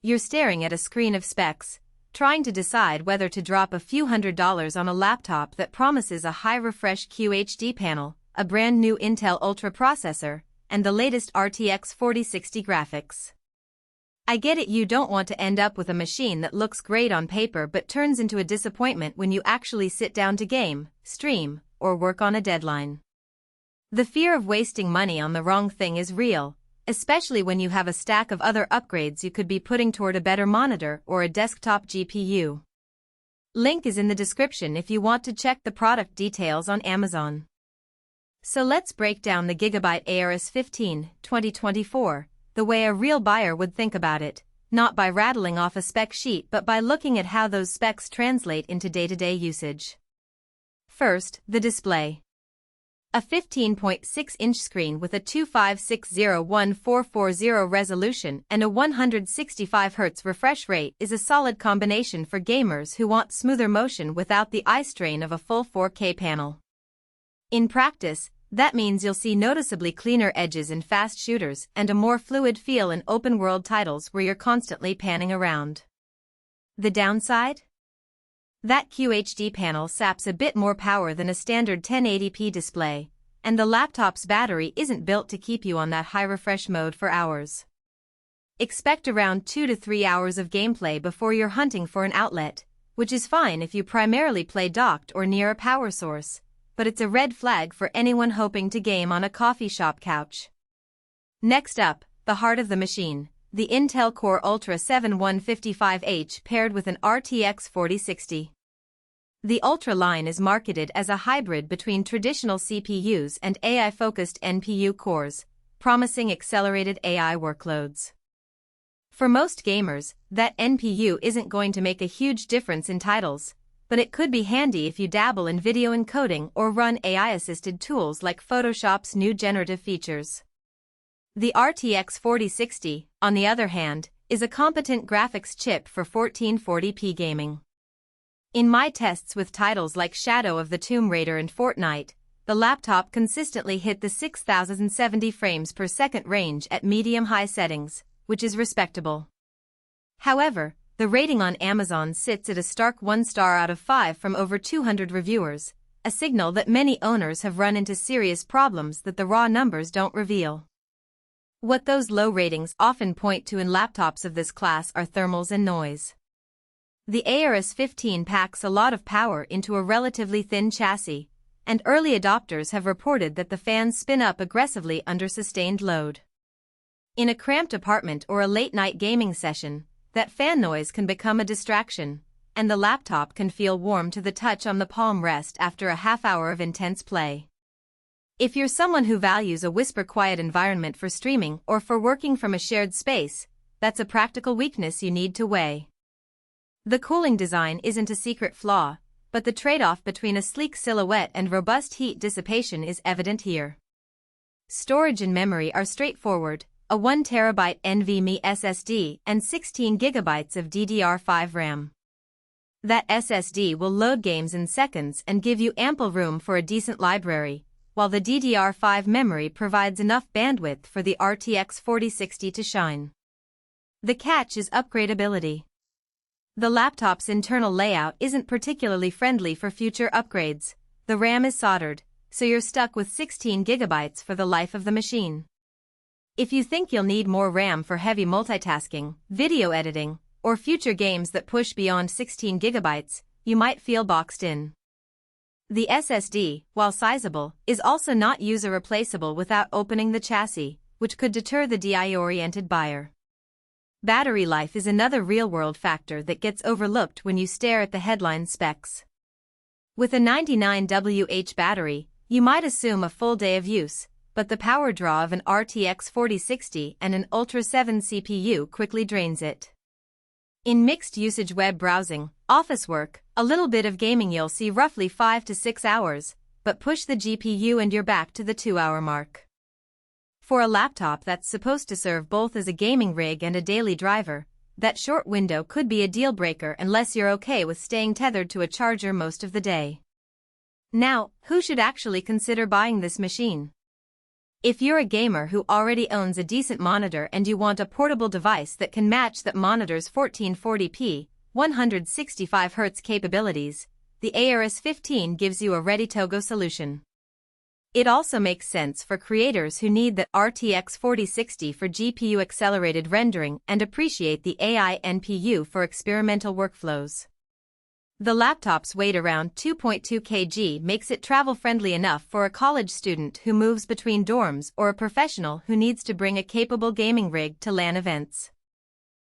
You're staring at a screen of specs, trying to decide whether to drop a few $100s on a laptop that promises a high-refresh QHD panel, a brand new Intel Ultra processor, and the latest RTX 4060 graphics. I get it, you don't want to end up with a machine that looks great on paper but turns into a disappointment when you actually sit down to game, stream, or work on a deadline. The fear of wasting money on the wrong thing is real, especially when you have a stack of other upgrades you could be putting toward a better monitor or a desktop GPU. Link is in the description if you want to check the product details on Amazon. So let's break down the GIGABYTE AORUS 15, 2024, the way a real buyer would think about it, not by rattling off a spec sheet but by looking at how those specs translate into day-to-day usage. First, the display. A 15.6-inch screen with a 2560x1440 resolution and a 165Hz refresh rate is a solid combination for gamers who want smoother motion without the eye strain of a full 4K panel. In practice, that means you'll see noticeably cleaner edges in fast shooters and a more fluid feel in open-world titles where you're constantly panning around. The downside? That QHD panel saps a bit more power than a standard 1080p display, and the laptop's battery isn't built to keep you on that high refresh mode for hours. Expect around 2 to 3 hours of gameplay before you're hunting for an outlet, which is fine if you primarily play docked or near a power source, but it's a red flag for anyone hoping to game on a coffee shop couch. Next up, the heart of the machine, the Intel Core Ultra 7155H paired with an RTX 4060. The Ultra line is marketed as a hybrid between traditional CPUs and AI-focused NPU cores, promising accelerated AI workloads. For most gamers, that NPU isn't going to make a huge difference in titles, but it could be handy if you dabble in video encoding or run AI-assisted tools like Photoshop's new generative features. The RTX 4060, on the other hand, is a competent graphics chip for 1440p gaming. In my tests with titles like Shadow of the Tomb Raider and Fortnite, the laptop consistently hit the 6070 frames per second range at medium-high settings, which is respectable. However, the rating on Amazon sits at a stark 1 star out of 5 from over 200 reviewers, a signal that many owners have run into serious problems that the raw numbers don't reveal. What those low ratings often point to in laptops of this class are thermals and noise. The AORUS 15 packs a lot of power into a relatively thin chassis, and early adopters have reported that the fans spin up aggressively under sustained load. In a cramped apartment or a late-night gaming session, that fan noise can become a distraction, and the laptop can feel warm to the touch on the palm rest after a half hour of intense play. If you're someone who values a whisper-quiet environment for streaming or for working from a shared space, that's a practical weakness you need to weigh. The cooling design isn't a secret flaw, but the trade-off between a sleek silhouette and robust heat dissipation is evident here. Storage and memory are straightforward. A 1TB NVMe SSD and 16GB of DDR5 RAM. That SSD will load games in seconds and give you ample room for a decent library, while the DDR5 memory provides enough bandwidth for the RTX 4060 to shine. The catch is upgradability. The laptop's internal layout isn't particularly friendly for future upgrades. The RAM is soldered, so you're stuck with 16GB for the life of the machine. If you think you'll need more RAM for heavy multitasking, video editing, or future games that push beyond 16GB, you might feel boxed in. The SSD, while sizable, is also not user-replaceable without opening the chassis, which could deter the DI-oriented buyer. Battery life is another real-world factor that gets overlooked when you stare at the headline specs. With a 99Wh battery, you might assume a full day of use, but the power draw of an RTX 4060 and an Ultra 7 CPU quickly drains it. In mixed-usage web browsing, office work, a little bit of gaming, you'll see roughly 5 to 6 hours, but push the GPU and you're back to the 2-hour mark. For a laptop that's supposed to serve both as a gaming rig and a daily driver, that short window could be a deal-breaker unless you're okay with staying tethered to a charger most of the day. Now, who should actually consider buying this machine? If you're a gamer who already owns a decent monitor and you want a portable device that can match that monitor's 1440p, 165Hz capabilities, the Aorus 15 gives you a ready-to-go solution. It also makes sense for creators who need the RTX 4060 for GPU-accelerated rendering and appreciate the AI NPU for experimental workflows. The laptop's weight around 2.2 kg makes it travel-friendly enough for a college student who moves between dorms or a professional who needs to bring a capable gaming rig to LAN events.